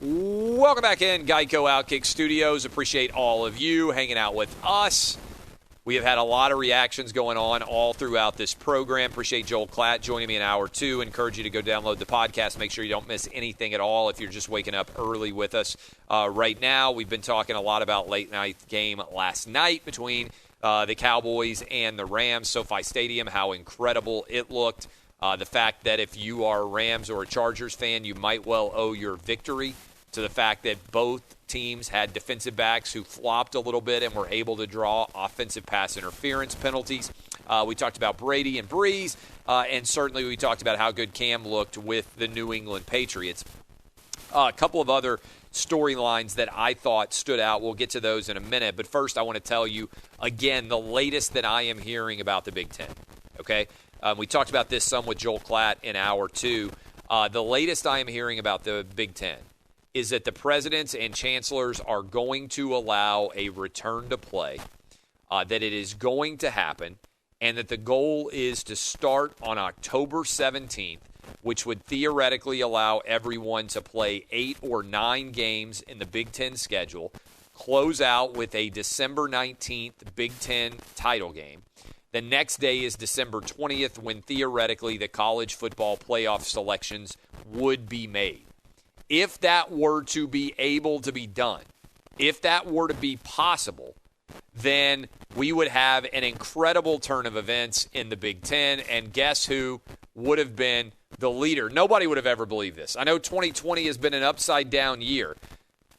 Welcome back in Geico Outkick Studios. Appreciate all of you hanging out with us. We have had a lot of reactions going on all throughout this program. Appreciate Joel Klatt joining me in hour two. Encourage you to go download the podcast. Make sure you don't miss anything at all if you're just waking up early with us right now. We've been talking a lot about late night game last night between the Cowboys and the Rams, SoFi Stadium, how incredible it looked. The fact that if you are a Rams or a Chargers fan, you might well owe your victory to the fact that both teams had defensive backs who flopped a little bit and were able to draw offensive pass interference penalties. We talked about Brady and Breeze, and certainly we talked about how good Cam looked with the New England Patriots. A couple of other storylines that I thought stood out. We'll get to those in a minute. But first, I want to tell you, again, the latest that I am hearing about the Big Ten. Okay? We talked about this some with Joel Klatt in hour two. The latest I am hearing about the Big Ten is that the presidents and chancellors are going to allow a return to play, that it is going to happen, and that the goal is to start on October 17th, which would theoretically allow everyone to play 8 or 9 games in the Big Ten schedule, close out with a December 19th Big Ten title game. The next day is December 20th, when theoretically the college football playoff selections would be made. If that were to be able to be done, if that were to be possible, then we would have an incredible turn of events in the Big Ten, and guess who would have been the leader? Nobody would have ever believed this. I know 2020 has been an upside-down year,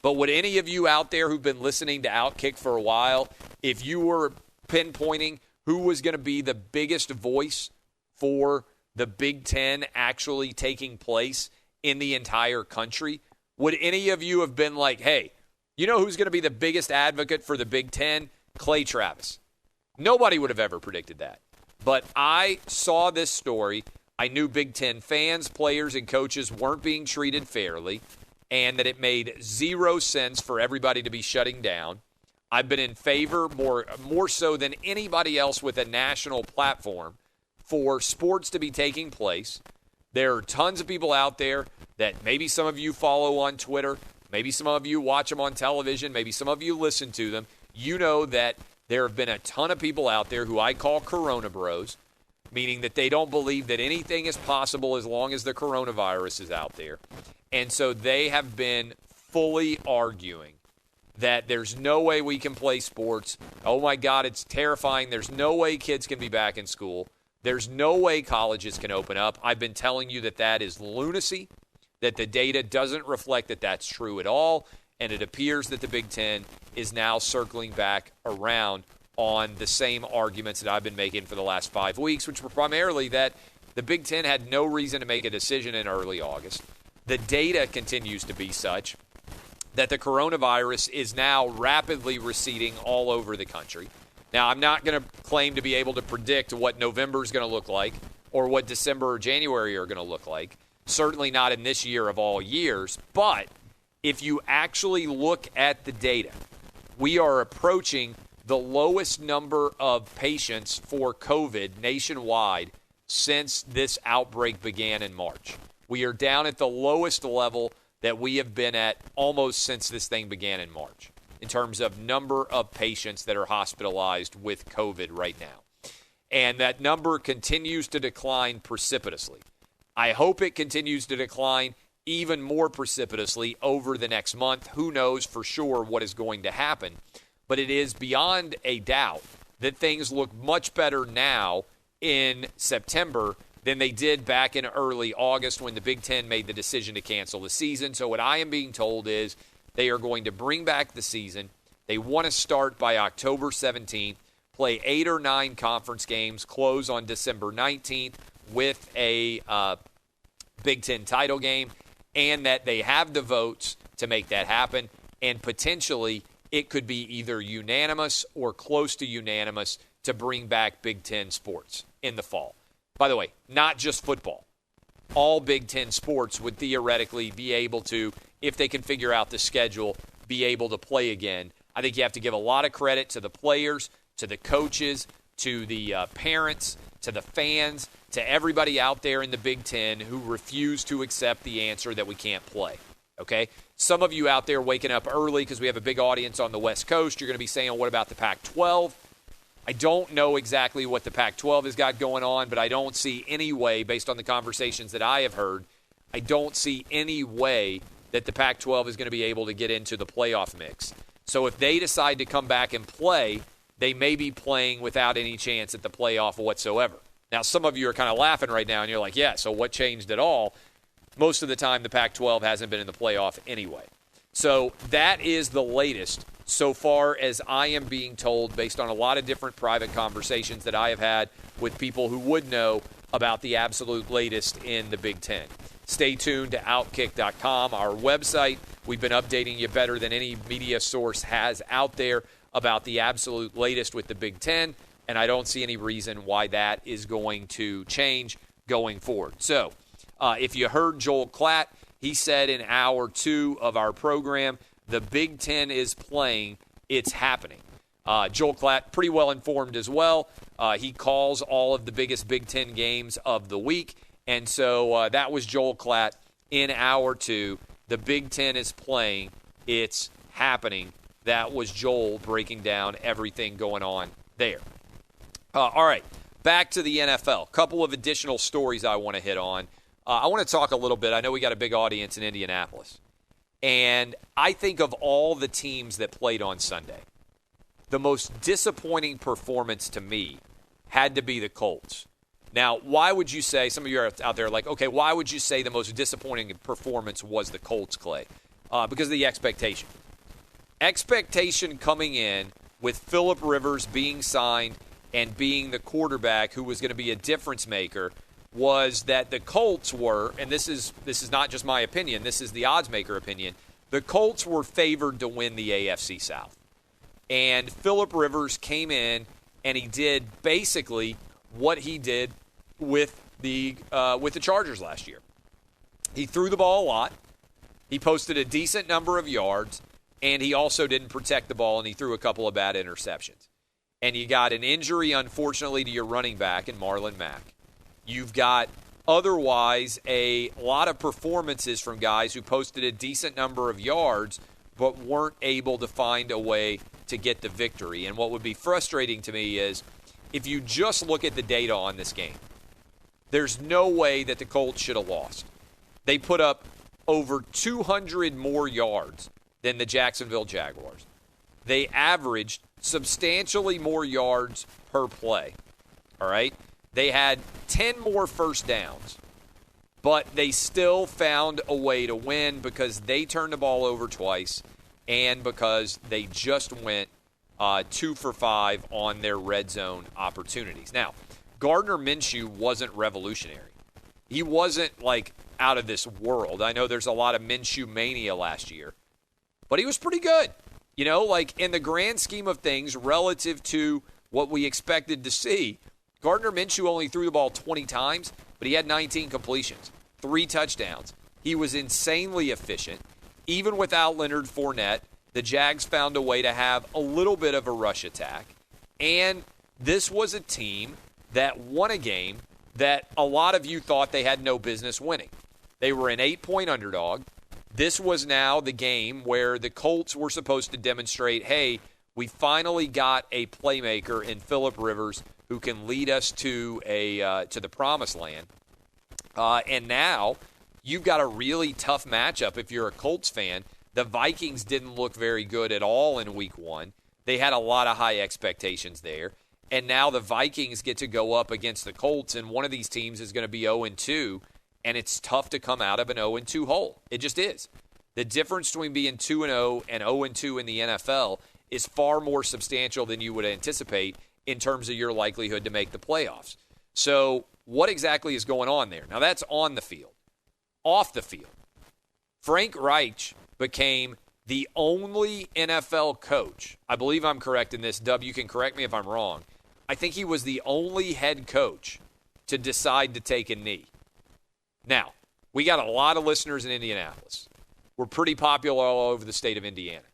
but would any of you out there who've been listening to Outkick for a while, if you were pinpointing who was going to be the biggest voice for the Big Ten actually taking place in the entire country, would any of you have been like, hey, you know who's going to be the biggest advocate for the Big Ten? Clay Travis. Nobody would have ever predicted that. But I saw this story. I knew Big Ten fans, players, and coaches weren't being treated fairly, and that it made zero sense for everybody to be shutting down. I've been in favor, more so than anybody else with a national platform, for sports to be taking place. There are tons of people out there that maybe some of you follow on Twitter, maybe some of you watch them on television, maybe some of you listen to them. You know that there have been a ton of people out there who I call Corona Bros, meaning that they don't believe that anything is possible as long as the coronavirus is out there. And so they have been fully arguing that there's no way we can play sports. Oh, my God, it's terrifying. There's no way kids can be back in school. There's no way colleges can open up. I've been telling you that that is lunacy, that the data doesn't reflect that that's true at all, and it appears that the Big Ten is now circling back around on the same arguments that I've been making for the last 5 weeks, which were primarily that the Big Ten had no reason to make a decision in early August. The data continues to be such that the coronavirus is now rapidly receding all over the country. Now, I'm not going to claim to be able to predict what November is going to look like or what December or January are going to look like. Certainly not in this year of all years. But if you actually look at the data, we are approaching the lowest number of patients for COVID nationwide since this outbreak began in March. We are down at the lowest level that we have been at almost since this thing began in March in terms of number of patients that are hospitalized with COVID right now. And that number continues to decline precipitously. I hope it continues to decline even more precipitously over the next month. Who knows for sure what is going to happen? But it is beyond a doubt that things look much better now in September than they did back in early August when the Big Ten made the decision to cancel the season. So what I am being told is they are going to bring back the season. They want to start by October 17th, play 8 or 9 conference games, close on December 19th with a Big Ten title game, and that they have the votes to make that happen, and potentially it could be either unanimous or close to unanimous to bring back Big Ten sports in the fall. By the way, not just football. All Big Ten sports would theoretically be able to, if they can figure out the schedule, be able to play again. I think you have to give a lot of credit to the players, to the coaches, to the parents, to the fans, to everybody out there in the Big Ten who refuse to accept the answer that we can't play. Okay? Some of you out there waking up early because we have a big audience on the West Coast, you're going to be saying, what about the Pac-12? I don't know exactly what the Pac-12 has got going on, but I don't see any way, based on the conversations that I have heard, I don't see any way that the Pac-12 is going to be able to get into the playoff mix. So if they decide to come back and play, they may be playing without any chance at the playoff whatsoever. Now, some of you are kind of laughing right now, and you're like, yeah, so what changed at all? Most of the time, the Pac-12 hasn't been in the playoff anyway. So that is the latest so far as I am being told, based on a lot of different private conversations that I have had with people who would know about the absolute latest in the Big Ten. Stay tuned to Outkick.com, our website. We've been updating you better than any media source has out there about the absolute latest with the Big Ten, and I don't see any reason why that is going to change going forward. So, if you heard Joel Klatt, he said in hour 2 of our program, the Big Ten is playing, it's happening. Joel Klatt, pretty well informed as well. He calls all of the biggest Big Ten games of the week, and so that was Joel Klatt in hour 2. The Big Ten is playing, it's happening. That was Joel breaking down everything going on there. All right, back to the NFL. Couple of additional stories I want to hit on. I want to talk a little bit. I know we got a big audience in Indianapolis. And I think of all the teams that played on Sunday, the most disappointing performance to me had to be the Colts. Now, why would you say, some of you are out there like, okay, why would you say the most disappointing performance was the Colts, Clay? Because of the expectation. Expectation coming in with Phillip Rivers being signed and being the quarterback who was going to be a difference maker was that the Colts were, and this is not just my opinion, this is the odds maker opinion, the Colts were favored to win the AFC South. And Phillip Rivers came in and he did basically what he did with the Chargers last year. He threw the ball a lot. He posted a decent number of yards, and he also didn't protect the ball, and he threw a couple of bad interceptions. And you got an injury, unfortunately, to your running back in Marlon Mack. You've got otherwise a lot of performances from guys who posted a decent number of yards but weren't able to find a way to get the victory. And what would be frustrating to me is if you just look at the data on this game, there's no way that the Colts should have lost. They put up over 200 more yards than the Jacksonville Jaguars. They averaged substantially more yards per play. All right? They had 10 more first downs, but they still found a way to win because they turned the ball over twice and because they just went 2 for 5 on their red zone opportunities. Now, Gardner Minshew wasn't revolutionary. He wasn't, like, out of this world. I know there's a lot of Minshew mania last year, but he was pretty good. You know, like, in the grand scheme of things, relative to what we expected to see, Gardner Minshew only threw the ball 20 times, but he had 19 completions, 3 touchdowns. He was insanely efficient. Even without Leonard Fournette, the Jags found a way to have a little bit of a rush attack. And this was a team that won a game that a lot of you thought they had no business winning. They were an 8-point underdog. This was now the game where the Colts were supposed to demonstrate, hey, we finally got a playmaker in Phillip Rivers who can lead us to the promised land. And now you've got a really tough matchup if you're a Colts fan. The Vikings didn't look very good at all in Week 1. They had a lot of high expectations there. And now the Vikings get to go up against the Colts, and one of these teams is going to be 0-2, and it's tough to come out of an 0-2 hole. It just is. The difference between being 2-0 and 0-2 in the NFL is far more substantial than you would anticipate in terms of your likelihood to make the playoffs. So what exactly is going on there? Now, that's on the field. Off the field, Frank Reich became the only NFL coach. I believe I'm correct in this. Dub, you can correct me if I'm wrong. I think he was the only head coach to decide to take a knee. Now, we got a lot of listeners in Indianapolis. We're pretty popular all over the state of Indiana.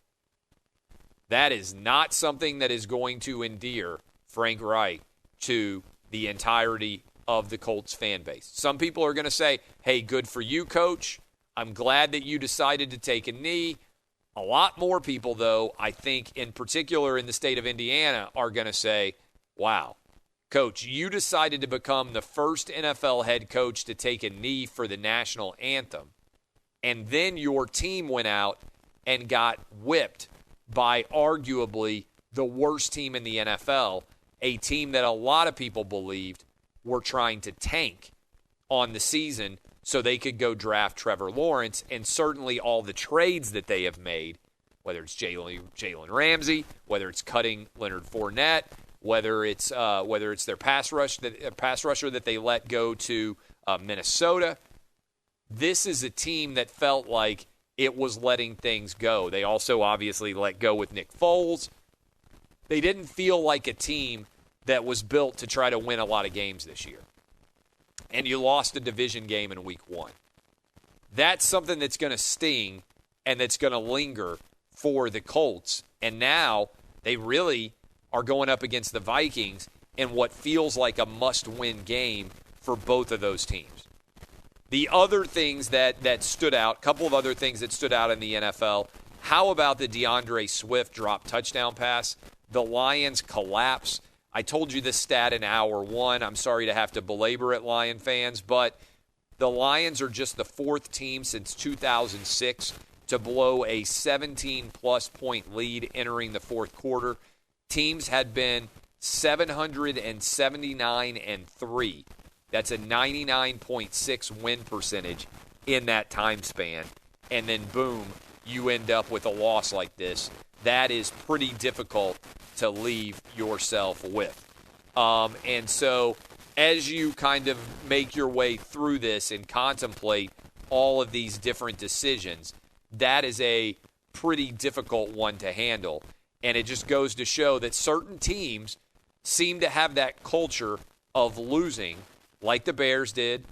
That is not something that is going to endear Frank Reich to the entirety of the Colts fan base. Some people are going to say, hey, good for you, coach. I'm glad that you decided to take a knee. A lot more people, though, I think, in particular in the state of Indiana, are going to say, wow, Coach, you decided to become the first NFL head coach to take a knee for the national anthem, and then your team went out and got whipped by arguably the worst team in the NFL, a team that a lot of people believed were trying to tank on the season so they could go draft Trevor Lawrence, and certainly all the trades that they have made, whether it's Jalen Ramsey, whether it's cutting Leonard Fournette, whether it's their pass rusher that they let go to Minnesota. This is a team that felt like it was letting things go. They also obviously let go with Nick Foles. They didn't feel like a team that was built to try to win a lot of games this year. And you lost a division game in week 1. That's something that's going to sting and that's going to linger for the Colts. And now they really are going up against the Vikings in what feels like a must-win game for both of those teams. The other things that stood out, a couple of other things that stood out in the NFL, how about the DeAndre Swift drop touchdown pass? The Lions collapse. I told you this stat in hour 1. I'm sorry to have to belabor it, Lion fans, but the Lions are just the 4th team since 2006 to blow a 17-plus point lead entering the fourth quarter. Teams had been 779-3. That's a 99.6 win percentage in that time span. And then, boom, you end up with a loss like this. That is pretty difficult to leave yourself with. And so as you kind of make your way through this and contemplate all of these different decisions, that is a pretty difficult one to handle. And it just goes to show that certain teams seem to have that culture of losing, like the Bears did,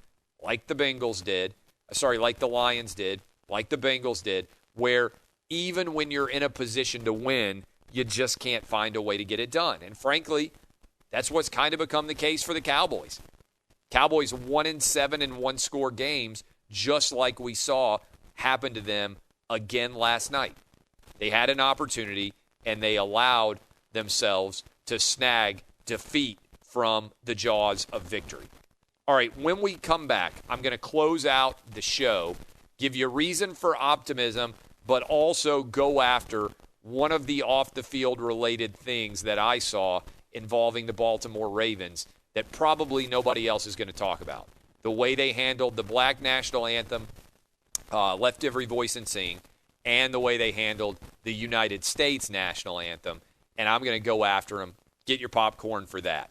like the Bengals did, like the Lions did, like the Bengals did, where even when you're in a position to win, you just can't find a way to get it done. And frankly, that's what's kind of become the case for the Cowboys. Cowboys 1-7 in one-score games, just like we saw happen to them again last night. They had an opportunity, and they allowed themselves to snag defeat from the jaws of victory. All right, when we come back, I'm going to close out the show, give you a reason for optimism, but also go after one of the off-the-field related things that I saw involving the Baltimore Ravens that probably nobody else is going to talk about. The way they handled the Black National Anthem, Left Every Voice and Sing, and the way they handled the United States National Anthem. And I'm going to go after them. Get your popcorn for that.